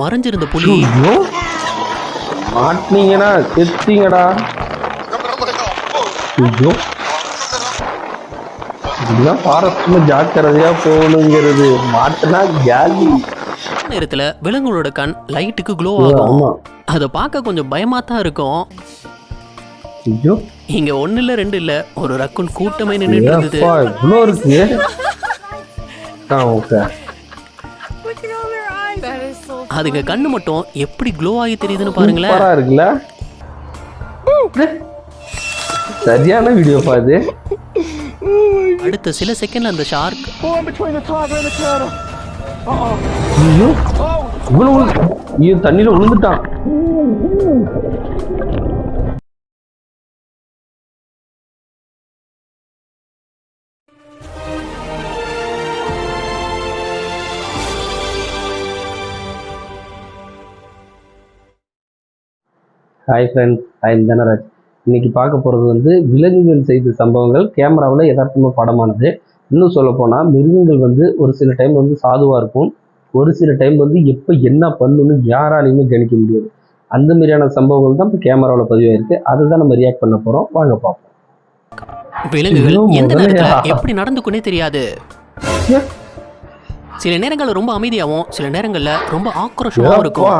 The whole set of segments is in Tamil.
மறைஞ்சிருந்த புலி மாட்டினீங்கன்னா செத்தீங்கடா. இதெல்லாம் ஃபாரஸ்ட்ல ஜாக்கிரதையா போகணுங்கிறது. மாட்டினா ஜாலி. நேரத்துல விலங்குகளோட கண் லைட்டுக்கு க்ளோ ஆகும். அதை பார்க்க கொஞ்சம் பயமா தான் இருக்கும். இங்க ஒண்ணு இல்ல ரெண்டு இல்ல, ஒரு ரக்குன் கூட்டமே நின்னுட்டு இருந்தது. இவ்வளோ இருக்கு. அதுங்க கண்ணு மட்டும் எப்படி க்ளோ ஆகி தெரியுதுன்னு பாருங்களேன். இருக்குல்ல, சரியான வீடியோ பாது. அடுத்த சில செகண்ட்ல அந்த ஷார்க் தண்ணியில விழுந்துட்டான். Hi friends, hi Dhanraj. இன்னைக்கு பார்க்க போகிறது வந்து விலங்குகள் செய்த சம்பவங்கள் கேமராவில் யதார்த்தமாக படமானது. இன்னும் சொல்லப்போனால் மிருகங்கள் வந்து ஒரு சில டைம் வந்து சாதுவாக இருக்கும், ஒரு சில டைம் வந்து எப்போ என்ன பண்ணணும்னு யாராலையுமே கணிக்க முடியாது. அந்த மாதிரியான சம்பவங்கள் தான் இப்போ கேமராவில் பதிவாயிருக்கு. அதை தான் நம்ம ரியாக்ட் பண்ண போகிறோம். வாங்க பார்ப்போம். விலங்குகள் எந்த நேரத்துல எப்படி நடந்துக்குனே தெரியாது. சில நேரங்கள்ல ரொம்ப அமைதியாகவும் சில நேரங்கள்ல ரொம்ப ஆக்ரோஷமாகவும் இருக்கும்.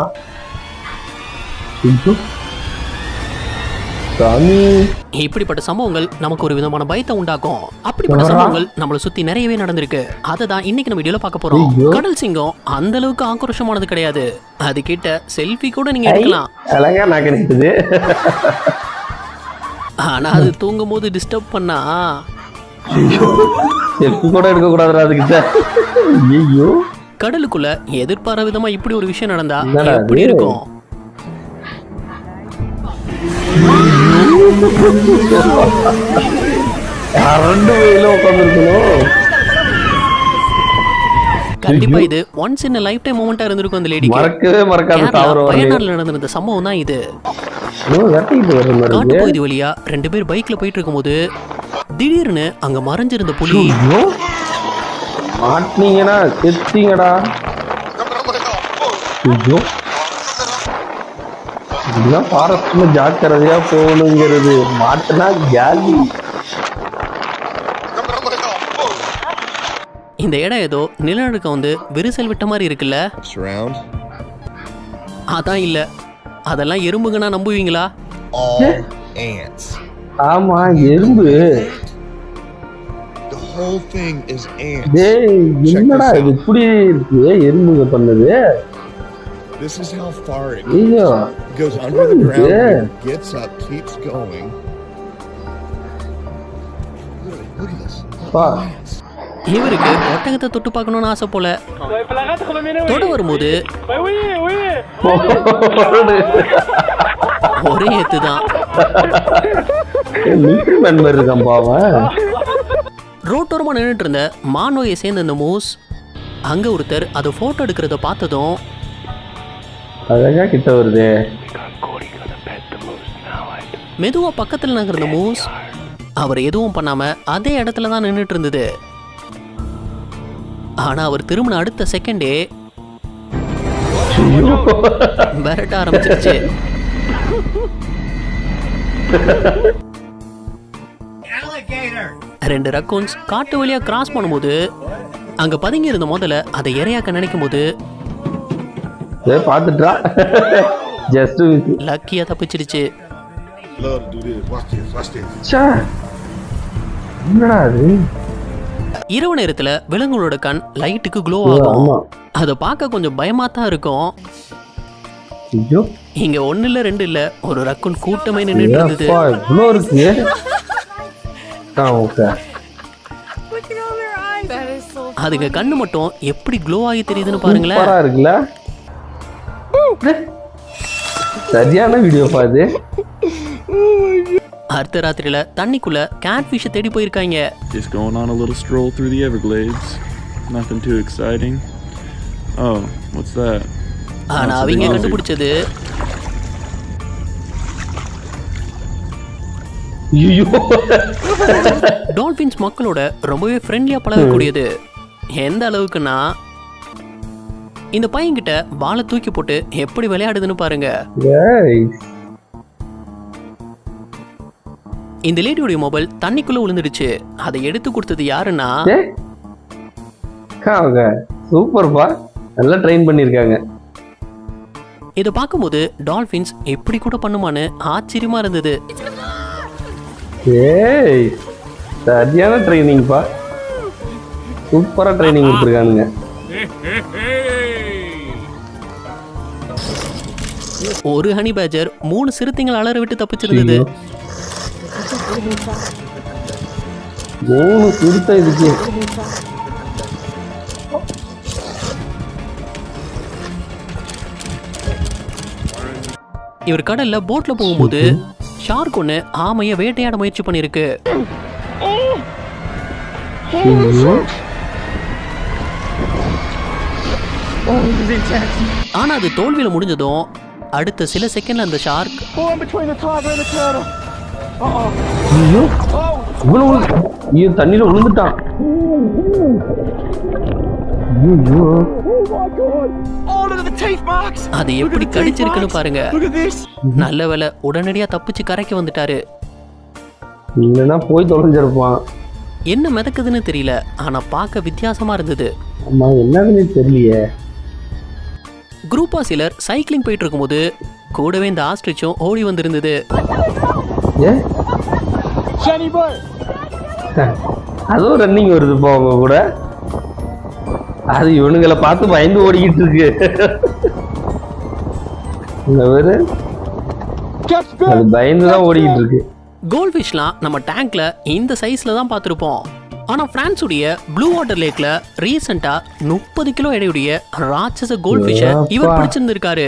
இப்படிப்பட்ட சம்பவங்கள் நமக்கு ஒரு விதமான பயத்தை உண்டாக்கும். அப்படிப்பட்ட சம்பவங்கள் நம்மளை சுத்தி நிறையவே நடந்திருக்கு. அதை தான் இன்னைக்கு நம்ம வீடியோல பார்க்க போறோம். கடல் சிங்கம் அந்த அளவுக்கு ஆக்ரோஷமானது கிடையாது. அது கிட்ட செல்ஃபி கூட நீங்க எடுக்கலாம். ஆனா அது தூங்கும் போது டிஸ்டர்ப் பண்ணா செல்ஃபி கூட எடுக்க கூடாது. அதுக்கிட்ட கடலுக்குள்ள எதிர்பாராத விதமா இப்படி ஒரு விஷயம் நடந்தா எப்படி இருக்கும்? கண்டிப்பா இது ஒன்ஸ் இன் லைஃப் டைம் மொமெண்டா இருந்திருக்கும். அந்த லேடிக்கு மறக்கவே மறக்காத வயநாடுல நடந்த சம்பவம் தான் இது. காட்டுப்பகுதி வழியா 2 பேர் பைக்ல போயிட்டு இருக்கும்போது திடீர்னு அங்க மறைஞ்சிருந்த புலி மாட்டினீங்கன்னா செத்தீங்கடா. இதெல்லாம் ஃபாரஸ்ட்ல ஜாக்கிரதையா போகணுங்கிறது. மாட்டினா ஜாலி. இந்த இடம் ஏதோ நிலநடுக்கம் வந்து விரிசல் விட்ட மாதிரி இருக்குல்ல? அதான் இல்ல, அதெல்லாம் எறும்புங்கன்னா நம்புவீங்களா? ஆமா, எறும்பு. என்னடா இது இப்படி இருக்கு? எறும்புங்க பண்ணது. This is how far it goes under the ground, gets up, keeps going. Look at this. இவருக்கு ஒட்டகத்தை தொட்டு பார்க்கணும்னு ஆசை போல. தொட வரும்போது ஒரே ஏத்துதான். ரோட்டோரமா நின்றுட்டு இருந்த மானோயை சேர்ந்த இந்த மூஸ் அங்க ஒருத்தர் அதை போட்டோ எடுக்கிறத பார்த்ததும் அழகா கிட்ட வருது. மெதுவா பக்கத்துல நகர்ந்த மூஸ் அவர் எதுவும் பண்ணாம அதே இடத்துல தான் நின்றுட்டு இருந்தது. ஆனா அவர் திரும்பின அடுத்த செகண்டே விரட்ட ஆரம்பிச்சிருச்சு. ரெண்டு ரக்கூன்ஸ் காட்டு வழியா கிராஸ் பண்ணும்போது அங்க பதுங்கி இருந்த முதல்ல அதை இரையாக்க நினைக்கும் போது பாத்துட்டா ஜஸ்ட் லக்கியா தப்பிச்சிருச்சு. இரவு நேரத்துல விலங்குகளோட கண் லைட்டுக்கு க்ளோ ஆகும். அதை பார்க்க கொஞ்சம் பயமா தான் இருக்கும். இங்க ஒண்ணு இல்ல ரெண்டு இல்ல, ஒரு ரக்குன் கூட்டமே நின்னுட்டு இருந்தது. அதுங்க கண்ணு மட்டும் எப்படி க்ளோ ஆகி தெரியுதுன்னு பாருங்களேன். சரியான வீடியோ பாது. அடுத்த ராத்திரியில தண்ணிக்குள்ள கேட் ஃபிஷ் தேடி போயிருக்காங்க. Just going on a little stroll through the Everglades. Nothing too exciting. Oh, what's that? ஆனா அவங்க கண்டுபிடிச்சது டால்பின்ஸ் மக்களோட ரொம்பவே ஃப்ரெண்ட்லியா பழகக்கூடியது. எந்த அளவுக்குன்னா இந்த பையன்கிட்ட பாலை தூக்கி போட்டு எப்படி விளையாடுதுன்னு பாருங்க. ஏய் இந்த லேடியோட மொபைல் தண்ணிக்குள்ள விழுந்துடுச்சு. அதை எடுத்து கொடுத்தது யாருன்னா அவங்க சூப்பர்ப்பா, நல்லா ட்ரெயின் பண்ணிருக்காங்க. இதை பார்க்கும்போது டால்பின்ஸ் எப்படி கூட பண்ணுமான்னு ஆச்சரியமா இருந்தது. ஏய் சரியான ட்ரைனிங்ப்பா, சூப்பரா ட்ரைனிங் கொடுத்துருக்கானுங்க. ஒரு ஹனி பேஜர் 3 சிறுத்தைகள் அலற விட்டு தப்பிச்சிருந்தது. 3 சிறுத்தை இதுக்கு. இவர் கடல்ல போட்ல போகும்போது ஷார்க் ஒண்ணு ஆமைய வேட்டையாட முயற்சி பண்ணிருக்கு. ஆனா அது தோல்வியில முடிஞ்சதும் அடுத்த சில செகண்ட்ல அந்த ஷார்க் தண்ணியில விழுந்துட்டான். அது எப்படி கடிச்சிருக்குன்னு பாருங்க. நல்ல வேளை உடனடியா தப்பிச்சு கரைக்கு வந்துட்டாரு. இல்லைன்னா போய் தொலைஞ்சிருப்பான். என்ன மிதக்குதுன்னு தெரியல, ஆனா பார்க்க வித்தியாசமா இருந்தது. அம்மா என்னதுன்னு தெரியலையே. குரூப்பா சிலர் சைக்கிளிங் போயிட்டு இருக்கும்போது கூடவே இந்த ஆஸ்ட்ரிச்சும் ஓடி வந்திருந்தது. அதுவும் ரன்னிங் வருது அவங்க கூட. அது இவனுங்களை பார்த்து பயந்து ஓடிக்கிட்டு இருக்கு. அது பயந்துதான் ஓடிக்கிட்டு இருக்கு. கோல்ட் ஃபிஷ்லாம் நம்ம டேங்க்ல இந்த சைஸ்ல தான் பார்த்துருப்போம். ஆனா பிரான்ஸுடைய ப்ளூ வாட்டர் லேக்ல ரீசெண்டா 30 கிலோ எடையுடைய ராட்சச கோல்ட் ஃபிஷ் இவர் பிடிச்சிருந்திருக்காரு.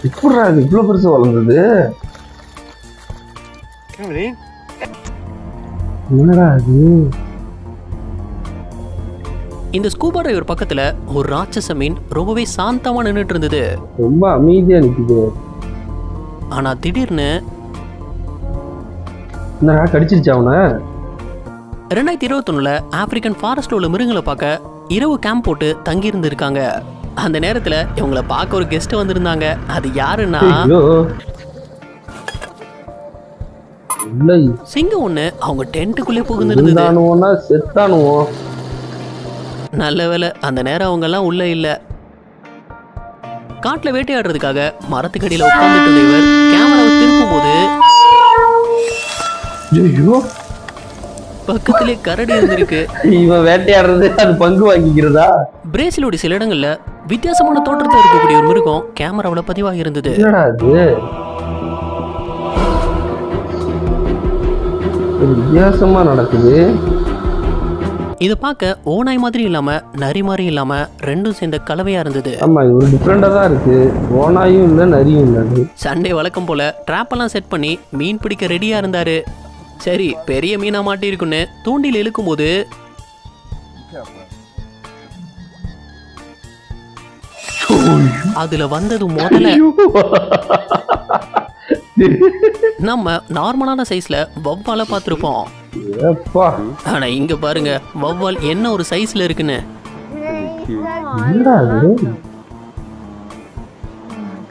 இப்படா இது இவ்வளவு பெருசா வளர்ந்தது? என்னடா அது? இந்த ஸ்கூபா டைவர் பக்கத்துல ஒரு ராட்சச மீன் ரொம்பவே சாந்தமா நின்னுட்டு இருந்தது. ரொம்ப அமைதியா நிக்குது. ஆனா திடீர்னு என்னடா கடிச்சிருச்சா அவன? 2021 ஆப்பிரிக்கன் ஃபாரஸ்ட்ல உள்ள மிருகங்களை பார்க்க இரவு கேம்ப் போட்டு தங்கி இருந்திருக்காங்க. அந்த நேரத்துல இவங்களை பார்க்க ஒரு கெஸ்ட் வந்திருந்தாங்க. அது யாருன்னா சிங்கம் ஒண்ணு அவங்க டென்ட்டுக்குள்ளே புகுந்திருந்தது. செத்தானுவோ. நல்ல வேளை அந்த நேரம் அவங்க எல்லாம் உள்ள இல்ல. காட்டுல வேட்டையாடுறதுக்காக மரத்துக்கடியில உட்கார்ந்துட்டு இருந்தவர் கேமராவை திருப்பும் போது பக்கத்திலே கரடி இருந்திருக்கு. இவன் வேட்டையாடுறது அது பங்கு வாங்கிக்கிறதா? பிரேசிலோட சில இடங்கள்ல வித்தியாசமான தோற்றத்தை இருக்கக்கூடிய ஒரு மிருகம் கேமராவுல பதிவாகி இருந்தது. வித்தியாசமா நடக்குது. இத பார்க்க ஓநாய் மாதிரி இல்லாம நரி மாதிரி இல்லாம ரெண்டும் சேர்ந்த கலவையா இருந்தது. ஆமா, இது ஒரு டிஃபரெண்டா தான் இருக்கு. ஓநாயும் இல்ல நரியும் இல்ல. சண்டே வழக்கம் போல ட்ராப் எல்லாம் செட் பண்ணி மீன் பிடிக்க ரெடியா இருந்தாரு. சரி பெரிய மீனா மாட்டி இருக்குன்னு தூண்டில் இழுக்கும் போது அதுல வந்தது முதல்ல நம்ம நார்மலான சைஸ்ல வவ்வால பார்த்திருப்போம். ஆனா இங்க பாருங்க வவ்வால் என்ன ஒரு சைஸ்ல இருக்குன்னு.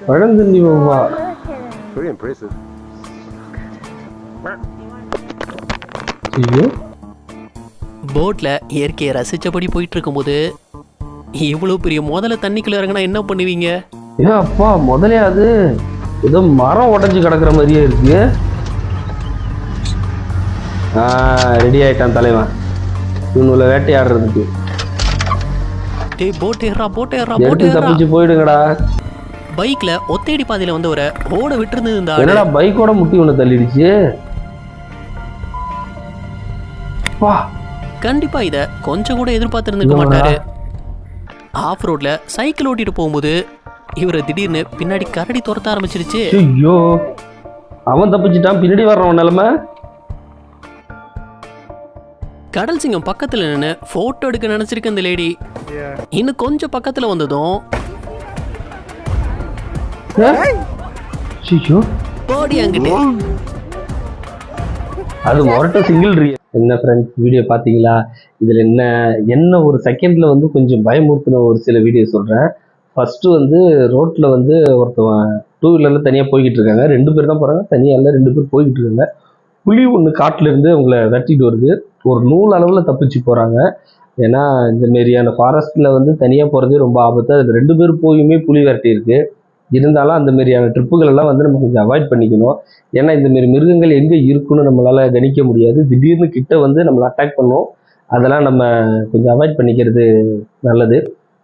பழந்தண்ணி வவ்வால். போட்ல இயற்கையை ரசிச்சபடி போயிட்டு இருக்கும்போது இவ்வளவு பெரிய முதல்ல தண்ணிக்குள்ள இறங்கினா என்ன பண்ணுவீங்க? ஏன் அப்பா முதலே அது ஏதோ மரம் உடைஞ்சு கிடக்குற மாதிரியே இருக்கு. ரெடி ஆயிட்டான் தலைவன் இவனுல வேட்டையாடுறதுக்கு. தப்பிச்சு போயிடுங்கடா. பைக்ல ஒத்தேடி பாதையில வந்தவரை ஓட விட்டு என்னடா பைக்கோட முட்டி ஒண்ணு தள்ளிடுச்சு. கண்டிப்பா இத கொஞ்சம் கூட எதிர்பார்த்து இருந்துக்க மாட்டாரு. ஆஃப் ரோட்ல சைக்கிள் ஓட்டிட்டு போகும்போது இவரை திடீர்னு பின்னாடி கரடி துரத்த ஆரம்பிச்சிருச்சு. ஐயோ அவன் தப்பிச்சுட்டான், பின்னாடி வர்றவன் நிலைமை. கடல் சிங்கம் பக்கத்துல நின்று போட்டோ எடுக்க நினைச்சிருக்க இந்த லேடி இன்னும் கொஞ்சம் பக்கத்துல வந்ததும் போடி அங்கிட்டு. அது மொரட்ட சிங்கிள் என்ன ஃப்ரெண்ட்ஸ், வீடியோ பார்த்தீங்களா? இதில் என்ன ஒரு செகண்டில் வந்து கொஞ்சம் பயமுறுத்தின ஒரு சில வீடியோ சொல்கிறேன். ஃபஸ்ட்டு வந்து ரோட்டில் வந்து ஒருத்தவன் 2 வீலரில் தனியாக போய்கிட்டு இருக்காங்க. 2 பேர் தான் போகிறாங்க, தனியாக இல்லை, 2 பேர் போய்கிட்டு இருக்காங்க. புலி ஒன்று காட்டிலேருந்து அவங்கள வெட்டிட்டு வருது. ஒரு நூல் அளவில் தப்பிச்சு போகிறாங்க. ஏன்னா இந்த மாரியான ஃபாரஸ்ட்டில் வந்து தனியாக போகிறதே ரொம்ப ஆபத்து. அதில் 2 பேர் போயுமே புலி விரட்டி இருக்கு. இருந்தாலும் அந்த மாதிரியான ட்ரிப்புகள் எல்லாம் வந்து நம்ம கொஞ்சம் அவாய்ட் பண்ணிக்கணும். ஏன்னா இந்த மாதிரி மிருகங்கள் எங்கே இருக்குன்னு நம்மளால கணிக்க முடியாது. திடீர்னு கிட்ட வந்து நம்மளை அட்டாக் பண்ணும். அதெல்லாம் நம்ம கொஞ்சம் அவாய்ட் பண்ணிக்கிறது நல்லது.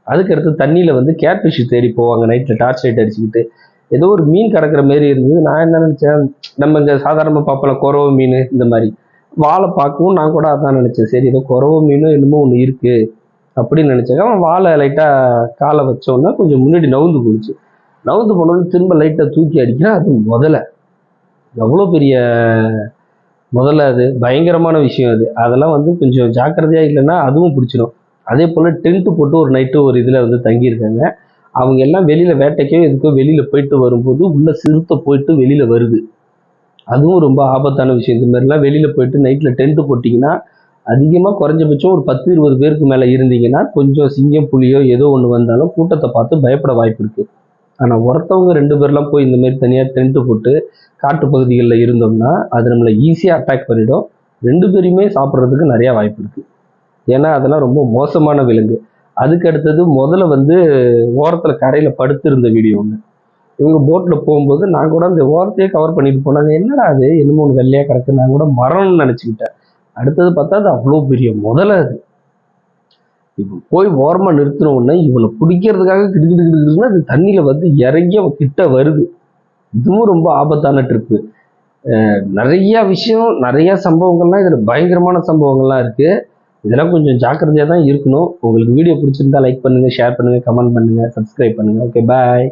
அதுக்கடுத்து தண்ணியில் வந்து கேட்ஃபிஷ் தேடி போவாங்க நைட்டில் டார்ச் லைட் அடிச்சுக்கிட்டு. ஏதோ ஒரு மீன் கிடக்கிற மாரி இருந்தது. நான் என்ன நினச்சேன், நம்ம இங்கே சாதாரணமாக பார்ப்போம் குறவை மீன் இந்த மாதிரி வாழை பார்க்கவும் நான் கூட அதான் நினச்சேன். சரி ஏதோ குறவை மீனும் என்னமோ ஒன்று இருக்குது அப்படின்னு நினச்சேன். அவன் வாழை லைட்டாக காலை வச்சோன்னா கொஞ்சம் முன்னாடி நவுந்து போயிடுச்சு. நவுந்து போனோன்னு திரும்ப லைட்டாக தூக்கி அடிக்கிறேன். அது எவ்வளோ பெரிய முதல்ல, அது பயங்கரமான விஷயம். அதெல்லாம் வந்து கொஞ்சம் ஜாக்கிரதையாக இல்லைன்னா அதுவும் பிடிச்சிடும். அதே போல் டென்ட்டு போட்டு ஒரு நைட்டு ஒரு இதில் வந்து தங்கியிருக்காங்க. அவங்க எல்லாம் வெளியில் வேட்டைக்கோ எதுக்கோ வெளியில் போயிட்டு வரும்போது உள்ள சிறுத்தை போயிட்டு வெளியில் வருது. அதுவும் ரொம்ப ஆபத்தான விஷயம். இந்த மாதிரிலாம் வெளியில் போயிட்டு நைட்டில் டென்ட்டு போட்டிங்கன்னா அதிகமாக குறைஞ்சபட்சம் ஒரு 10-20 பேருக்கு மேலே இருந்தீங்கன்னா கொஞ்சம் சிங்கம் புலியோ ஏதோ ஒன்று வந்தாலும் கூட்டத்தை பார்த்து பயப்பட வாய்ப்பு இருக்குது. ஆனால் ஒருத்தவங்க 2 பேர்லாம் போய் இந்த மாதிரி தனியாக டென்ட்டு போட்டு காட்டு பகுதிகளில் இருந்தோம்னா அது நம்மளை ஈஸியாக அட்டாக் பண்ணிடும். 2 பேரையுமே சாப்பிட்றதுக்கு நிறையா வாய்ப்பு இருக்குது. ஏன்னா அதெல்லாம் ரொம்ப மோசமான விலங்கு. அதுக்கு அடுத்தது முதல்ல வந்து ஓரத்தில் கரையில் படுத்திருந்த வீடியோ ஒன்று. இவங்க போட்டில் போகும்போது நான் கூட அந்த ஓரத்தையே கவர் பண்ணிட்டு போனாங்க. என்னடா அது என்னமோ ஒன்று வெள்ளையாக கிடக்கு, நான் கூட மரம்னு நினச்சிக்கிட்டேன். அடுத்தது பார்த்தா அது அவ்வளோ பெரிய முதல்ல. அது இப்போ போய் ஓரமாக நிறுத்தின உடனே இவனை பிடிக்கிறதுக்காக கிடுக்கிட்டு அது தண்ணியில் வந்து இறங்கி அவன் கிட்ட வருது. இதுவும் ரொம்ப ஆபத்தான ட்ரிப்பு. நிறைய விஷயம், நிறைய சம்பவங்கள்லாம் இதில் பயங்கரமான சம்பவங்கள்லாம் இருக்குது. இதெல்லாம் கொஞ்சம் ஜாக்கிரதையாக தான் இருக்கணும். உங்களுக்கு வீடியோ பிடிச்சிருந்தா லைக் பண்ணுங்கள், ஷேர் பண்ணுங்கள், கமெண்ட் பண்ணுங்கள், சப்ஸ்கிரைப் பண்ணுங்கள். ஓகே, பாய்.